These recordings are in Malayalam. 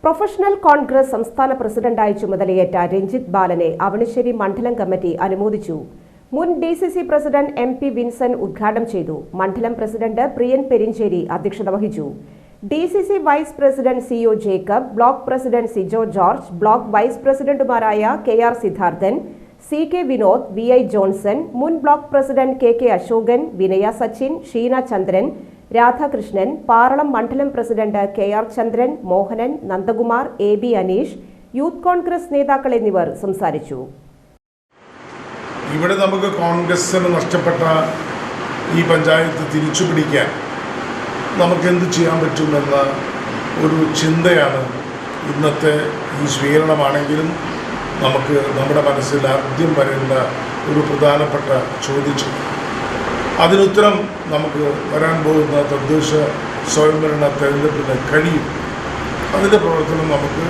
പ്രൊഫഷണൽ കോൺഗ്രസ് സംസ്ഥാന പ്രസിഡന്റായി ചുമതലയേറ്റ രഞ്ജിത്ത് ബാലനെ അവണിശ്ശേരി മണ്ഡലം കമ്മിറ്റി അനുമോദിച്ചു. മുൻ DCC പ്രസിഡന്റ് MP വിൻസെന്റ് ഉദ്ഘാടനം ചെയ്തു. മണ്ഡലം പ്രസിഡന്റ് പ്രിയൻ പെരിഞ്ചേരി അധ്യക്ഷത വഹിച്ചു. DCC vice president CO Jacob, block president Sijo George, block vice പ്രസിഡന്റുമാരായ KR Siddharthan, CK Vinod, VI Johnson, മുൻ block president KK Ashokan, Vinaya Sachin, Sheena Chandran, Radhakrishnan, Paralam മണ്ഡലം president KR Chandran, Mohanan, Nandakumar, AB Aneesh, youth congress നേതാക്കൾ എന്നിവർ സംസാരിച്ചു. ഇവിടെ നമുക്ക് കോൺഗ്രസിന് നഷ്ടപ്പെട്ട ഈ പഞ്ചായത്ത് തിരിച്ചുപിടിക്കാൻ നമുക്ക് എന്ത് ചെയ്യാൻ പറ്റുമെന്ന ഒരു ചിന്തയാണ് ഇന്നത്തെ ഈ സ്വീകരണമാണെങ്കിലും നമുക്ക് നമ്മുടെ മനസ്സിൽ ആദ്യം വരേണ്ട ഒരു പ്രധാനപ്പെട്ട ചോദിച്ചു. അതിനുത്തരം നമുക്ക് വരാൻ പോകുന്ന തദ്ദേശ സ്വയംഭരണ തെരഞ്ഞെടുപ്പിന് കഴിയും. അതിൻ്റെ പ്രവർത്തനം നമുക്ക്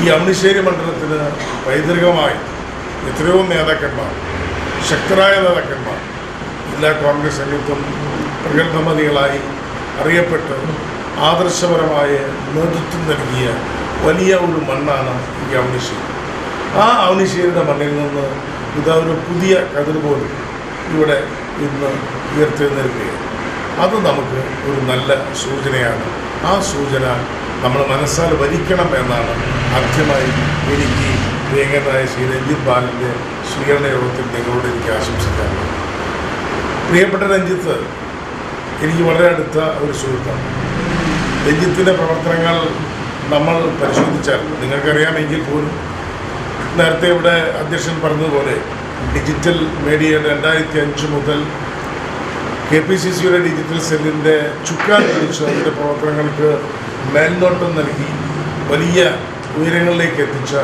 ഈ അവണിശ്ശേരി മണ്ഡലത്തിന് പൈതൃകമായി എത്രയോ നേതാക്കന്മാർ, ശക്തരായ നേതാക്കന്മാർ, ജില്ലാ കോൺഗ്രസ് രംഗത്തും പ്രഗത്ഭമതികളായി അറിയപ്പെട്ട് ആദർശപരമായ നേതൃത്വം നൽകിയ വലിയ ഒരു മണ്ണാണ് ഈ അവണിശ്ശേരി. ആ അവണിശ്ശേരിയുടെ മണ്ണിൽ നിന്ന് ഇതാ ഒരു പുതിയ കതിർ പോലും ഇവിടെ ഇന്ന് ഉയർത്തെഴുന്നേൽക്കുകയാണ്. അത് നമുക്ക് ഒരു നല്ല സൂചനയാണ്. ആ സൂചന നമ്മൾ മനസ്സാൽ വരിക്കണം എന്നാണ് ആദ്യമായി എനിക്ക് പ്രിയങ്കരനായ ശ്രീ രഞ്ജിത്ത് ബാലൻ്റെ സ്വീകരണ യോഗത്തിൽ നിങ്ങളോട് എനിക്ക് ആശംസിക്കാറുണ്ട്. പ്രിയപ്പെട്ട രഞ്ജിത്ത് എനിക്ക് വളരെ അടുത്ത ഒരു സുഹൃത്താണ്. രഞ്ജിത്തിൻ്റെ പ്രവർത്തനങ്ങൾ നമ്മൾ പരിശോധിച്ചാൽ നിങ്ങൾക്കറിയാമെങ്കിൽ പോലും നേരത്തെ ഇവിടെ അധ്യക്ഷൻ പറഞ്ഞതുപോലെ ഡിജിറ്റൽ മീഡിയ 2005 മുതൽ KPCCയുടെ ഡിജിറ്റൽ സെല്ലിൻ്റെ ചുക്കാൻ പിടിച്ച് അതിൻ്റെ പ്രവർത്തനങ്ങൾക്ക് മേൽനോട്ടം നൽകി വലിയ ഉയരങ്ങളിലേക്ക് എത്തിച്ച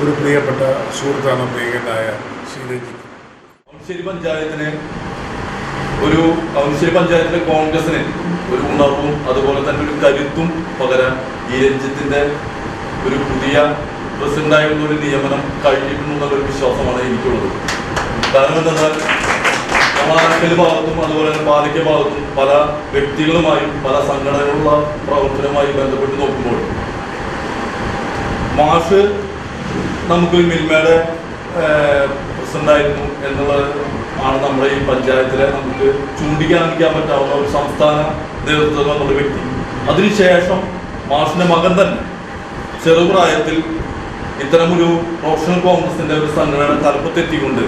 ഒരു പ്രിയപ്പെട്ട സുഹൃത്താണ് പ്രിയങ്കരനായ ശ്രീ രഞ്ജിത്ത്. അവണിശ്ശേരി പഞ്ചായത്തിലെ കോൺഗ്രസിന് ഒരു ഉണർവും അതുപോലെ തന്നെ ഒരു കരുത്തും പകരാൻ ഈ രഞ്ജിത്തിന്റെ ഒരു പുതിയ പ്രസിഡന്റായുള്ള ഒരു നിയമനം കഴിയുമെന്നുള്ളൊരു വിശ്വാസമാണ് എനിക്കുള്ളത്. കാരണം എന്തെന്നാൽ നമ്മളാക്കൽ ഭാഗത്തും അതുപോലെ തന്നെ പാലയ്ക്ക ഭാഗത്തും പല വ്യക്തികളുമായും പല സംഘടനകളുള്ള പ്രവർത്തനവുമായി ബന്ധപ്പെട്ട് നോക്കുമ്പോൾ മാഷ് നമുക്ക് മിൽമയുടെ പ്രസിഡന്റായിരുന്നു എന്നുള്ളത് ആണ് നമ്മുടെ ഈ പഞ്ചായത്തിലെ നമുക്ക് ചൂണ്ടിക്കാണിക്കാൻ പറ്റാവുന്ന ഒരു സംസ്ഥാന നേതൃത്വം എന്നുള്ള വ്യക്തി. അതിനുശേഷം മാഷിന്റെ മകൻ തന്നെ ചെറുപ്രായത്തിൽ ഇത്തരമൊരു പ്രൊഫഷണൽ കോൺഗ്രസിന്റെ ഒരു സംഘടന തലപ്പത്തെത്തിക്കൊണ്ട്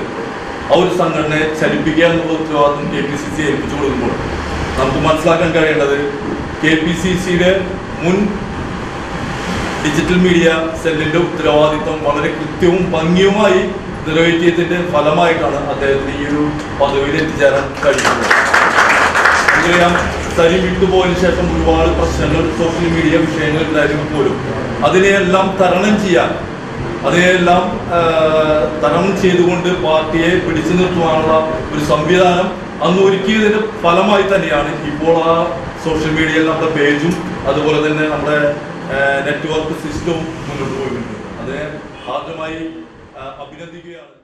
ആ ഒരു സംഘടനയെ ചലിപ്പിക്കുക എന്നുള്ള ഉത്തരവാദിത്വം KPCC ഏൽപ്പിച്ചു കൊടുക്കുമ്പോൾ നമുക്ക് മനസ്സിലാക്കാൻ കഴിയേണ്ടത് KPCCയുടെ മുൻ ഡിജിറ്റൽ മീഡിയ സെല്ലിന്റെ ഉത്തരവാദിത്വം വളരെ കൃത്യവും ഭംഗിയുമായി നിറവേറ്റിയതിന്റെ ഫലമായിട്ടാണ് അദ്ദേഹത്തിന് ഈ ഒരു പദവിയിൽ എത്തിച്ചേരാൻ കഴിയുന്നത്. നമുക്കറിയാം, സരി വിട്ടുപോയതിനു ശേഷം ഒരുപാട് പ്രശ്നങ്ങൾ സോഷ്യൽ മീഡിയ വിഷയങ്ങൾ ഉണ്ടായിരുന്നു പോലും അതിനെയെല്ലാം തരണം ചെയ്തുകൊണ്ട് പാർട്ടിയെ പിടിച്ചു നിർത്തുവാനുള്ള ഒരു സംവിധാനം അന്ന് ഒരുക്കിയതിന്റെ ഫലമായി തന്നെയാണ് ഇപ്പോൾ ആ സോഷ്യൽ മീഡിയയിൽ നമ്മുടെ പേജും അതുപോലെ തന്നെ നമ്മുടെ നെറ്റ്വർക്ക് സിസ്റ്റവും മുന്നോട്ട് പോയിട്ടുണ്ട്. അതിനെ ആദ്യമായി അഭിനന്ദിക്കുകയാണ്.